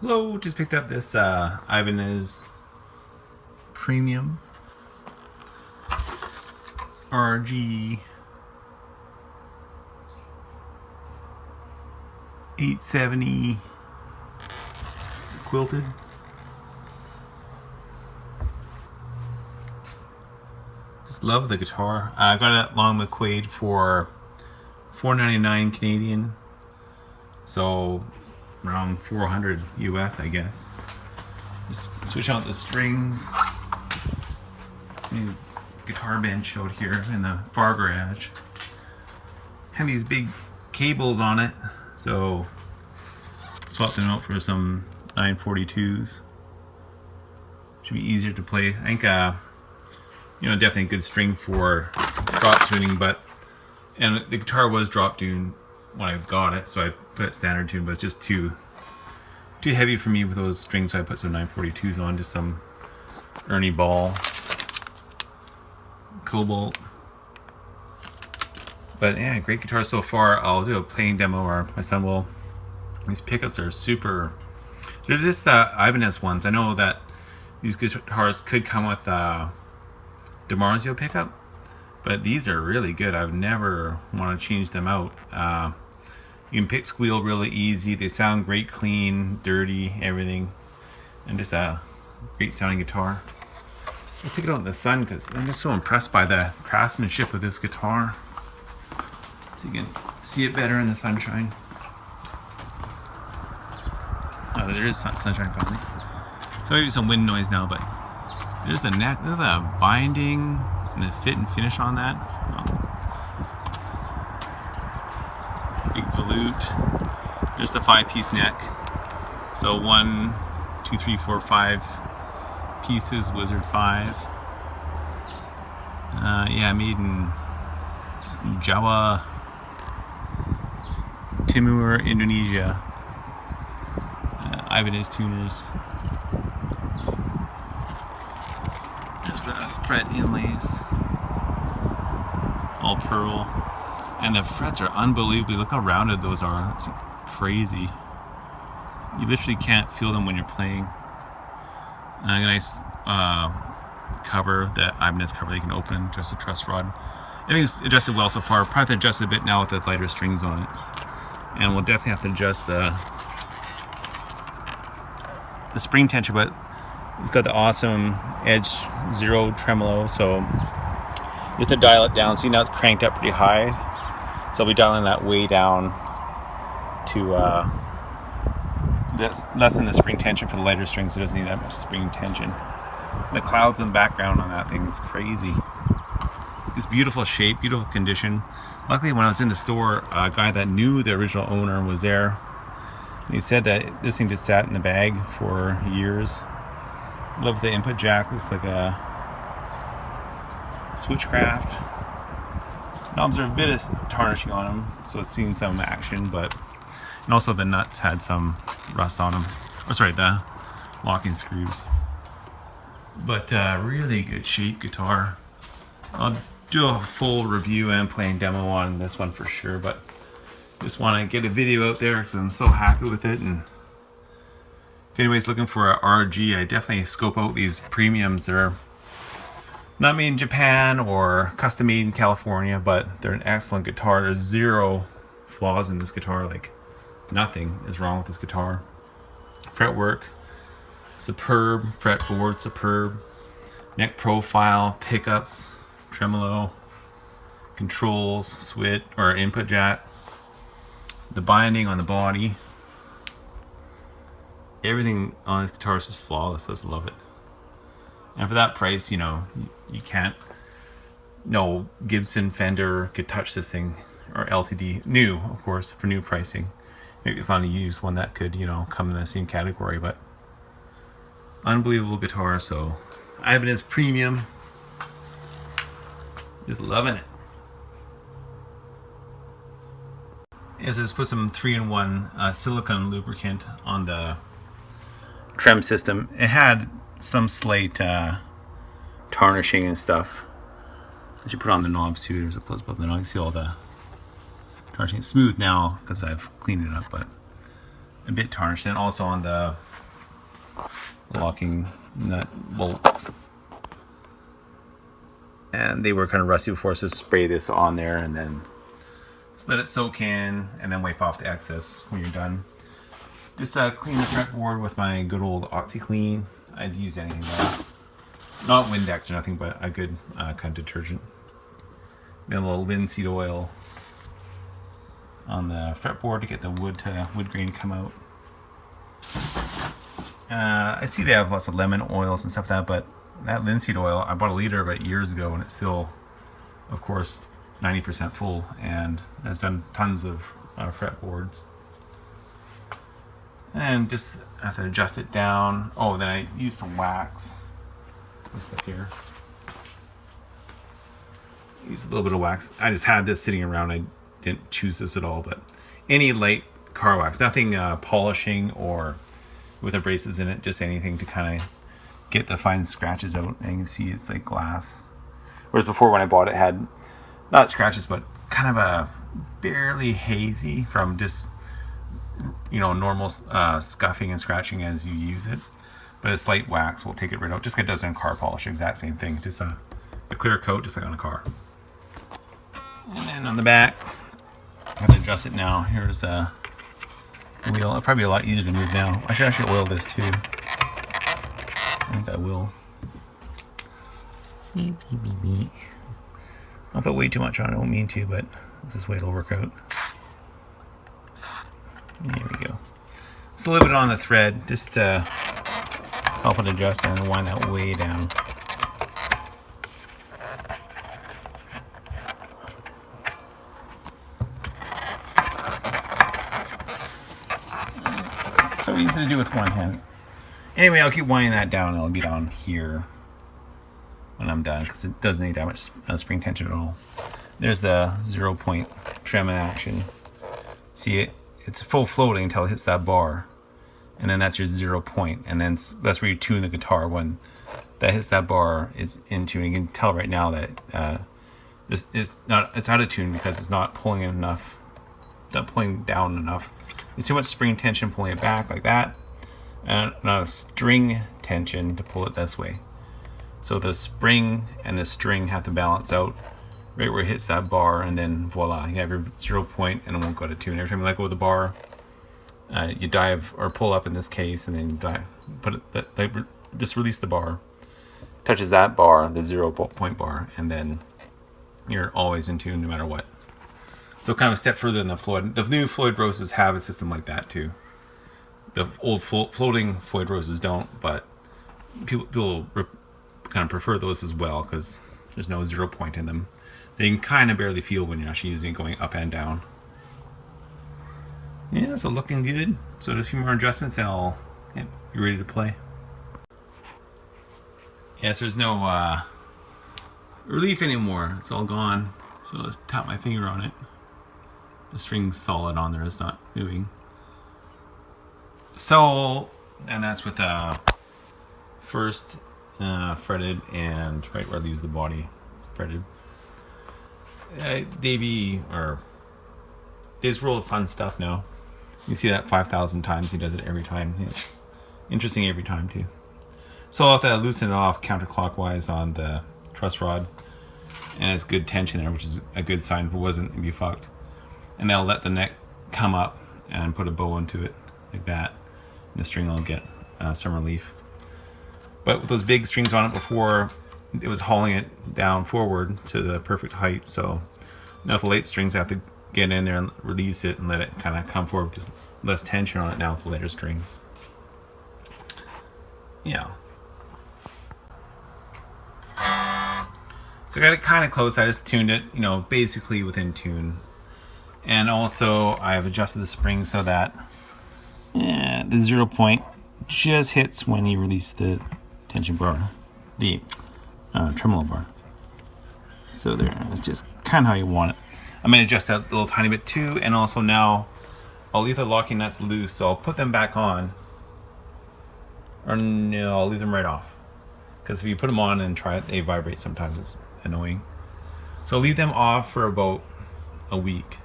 Hello, just picked up this Ibanez Premium RG870 quilted. Just love the guitar. I got it at Long McQuaid for $4.99 Canadian, so around 400 US, I guess. Just switch out the strings. New guitar bench out here in the far garage. Have these big cables on it, so swap them out for some 942s. Should be easier to play. I think definitely a good string for drop tuning, and the guitar was drop tuned when I got it, so I put it standard tune, but it's just too heavy for me with those strings, so I put some 942s on, just some Ernie Ball, Cobalt. But yeah, great guitar so far. I'll do a playing demo, or my son will. These pickups are super. They're just Ibanez ones. I know that these guitars could come with DiMarzio pickup, but these are really good. I've never want to change them out. You can pick squeal really easy. They sound great, clean, dirty, everything, and just a great sounding guitar. Let's take it out in the sun because I'm just so impressed by the craftsmanship of this guitar. So you can see it better in the sunshine. Oh, there is sunshine finally. So maybe some wind noise now, but there's the neck, look at the binding and the fit and finish on that. Oh. Big volute. Just the 5-piece neck. So 1, 2, 3, 4, 5 pieces, Wizard 5. Yeah, made in Jawa, Timur, Indonesia. Ibanez tuners. There's the fret inlays, all pearl, and the frets are unbelievably. Look how rounded those are. That's crazy. You literally can't feel them when you're playing. A nice cover, the Ibanez cover that you can open, just a truss rod. Everything's adjusted well so far. Probably have to adjust it a bit now with the lighter strings on it, and we'll definitely have to adjust the spring tension, but it's got the awesome Edge Zero tremolo, so you have to dial it down. See, now it's cranked up pretty high, so I'll be dialing that way down to lessen the spring tension for the lighter strings. It doesn't need that much spring tension. The clouds in the background on that thing is crazy. It's beautiful shape, beautiful condition. Luckily, when I was in the store, a guy that knew the original owner was there. He said that this thing just sat in the bag for years. Love the input jack. Looks like a Switchcraft. Knobs are a bit of tarnishing on them, so it's seen some action, and also the nuts had some rust on them. Oh, sorry, the locking screws. But really good shape guitar. I'll do a full review and playing demo on this one for sure, but just want to get a video out there because I'm so happy with it. And if anybody's looking for a RG, I definitely scope out these premiums. They're not made in Japan or custom made in California, but they're an excellent guitar. There's zero flaws in this guitar. Like, nothing is wrong with this guitar. Fretwork, superb. Fretboard, superb. Neck profile, pickups, tremolo, controls, switch or input jack. The binding on the body, everything on this guitar is just flawless. I just love it. And for that price, you can't. No Gibson, Fender could touch this thing, or LTD. New, of course, for new pricing. Maybe find a used one that could, come in the same category. But unbelievable guitar. So Ibanez Premium. Just loving it. Is just put some 3-in-1 silicone lubricant on the trem system. It had some slight tarnishing and stuff. I should put on the knobs too. There's a close up the knobs. You can see all the tarnishing. It's smooth now because I've cleaned it up, but a bit tarnished, and also on the locking nut bolts. And they were kind of rusty before, so spray this on there and then just let it soak in, and then wipe off the excess when you're done. Just clean the fretboard with my good old OxyClean. I'd use anything though. Not Windex or nothing, but a good kind of detergent. Then a little linseed oil on the fretboard to get the wood grain to come out. I see they have lots of lemon oils and stuff like that, but that linseed oil, I bought a liter of it years ago, and it's still, of course, 90% full, and has done tons of fretboards. And just have to adjust it down. Oh, then I use some wax. This stuff here. Use a little bit of wax. I just had this sitting around. I didn't choose this at all, but any light car wax, nothing polishing or with abrasives in it, just anything to kind of get the fine scratches out. And you can see it's like glass. Whereas before when I bought it, had not scratches, but kind of a barely hazy from just, you know, normal scuffing and scratching as you use it. But a slight wax will take it right out, just like it does in car polish, exact same thing. Just a clear coat, just like on a car. And then on the back, I have to adjust it now. Here's a wheel. It'll probably be a lot easier to move now. I should actually oil this too. I think I will. I'll put way too much on. I don't mean to, but this is the way it'll work out. There we go. Just a little bit on the thread, just to help it adjust and wind that way down. It's so easy to do with one hand. Anyway, I'll keep winding that down. It'll be down here when I'm done, because it doesn't need that much spring tension at all. There's the 0-point trim in action. See it? It's full floating until it hits that bar, and then that's your 0 point, and then that's where you tune the guitar. When that hits that bar, is in tune. You can tell right now that this is not. It's out of tune because it's not pulling enough, not pulling down enough. There's too much spring tension pulling it back like that, and not a string tension to pull it this way. So the spring and the string have to balance out right where it hits that bar, and then voila, you have your 0 point, and it won't go to tune. Every time you let go of the bar, you dive or pull up in this case, and then you dive, just release the bar, touches that bar, the 0 point bar, and then you're always in tune no matter what. So kind of a step further than the Floyd. The new Floyd Roses have a system like that too. The old floating Floyd Roses don't, but people kind of prefer those as well because there's no 0 point in them. They can kind of barely feel when you're actually using it going up and down. Yeah, so looking good. So a few more adjustments and I'll be ready to play. Yes, there's no relief anymore. It's all gone. So let's tap my finger on it. The string's solid on there. It's not moving. So, and that's with first fretted and right where I use the body fretted. Dave's World of Fun Stuff now. You see that 5,000 times. He does it every time. It's interesting every time too. So I'll have to loosen it off counterclockwise on the truss rod, and it's good tension there, which is a good sign. If it wasn't, it'd be fucked. And then I'll let the neck come up and put a bow into it like that, and the string will get some relief. But with those big strings on it before, it was hauling it down forward to the perfect height. So now with the late strings, I have to get in there and release it and let it kind of come forward with just less tension on it now with the later strings. Yeah. So I got it kind of close. I just tuned it, you know, basically within tune. And also I have adjusted the spring so that the 0 point just hits when you release the tension bar, the tremolo bar. So there, it's just kind of how you want it. I'm going to adjust that a little tiny bit too, and also now I'll leave the locking nuts loose, so I'll put them back on. Or no, I'll leave them right off. Because if you put them on and try it, they vibrate sometimes. It's annoying. So I'll leave them off for about a week.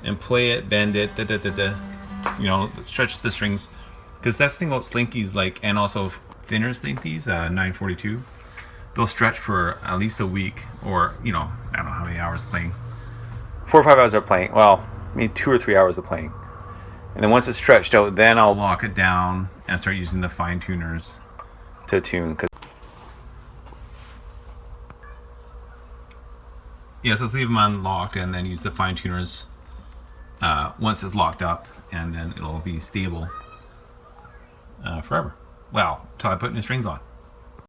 And play it, bend it, you know, stretch the strings, because that's the thing about slinkies, like, and also thinner slinkies, 942. They'll stretch for at least a week, or you know, I don't know how many hours playing. 4 or 5 hours of playing. Well, maybe 2 or 3 hours of playing. And then once it's stretched out, then I'll lock it down and start using the fine tuners to tune. Yeah, so let's leave them unlocked and then use the fine tuners once it's locked up, and then it'll be stable forever. Well, until I put new strings on.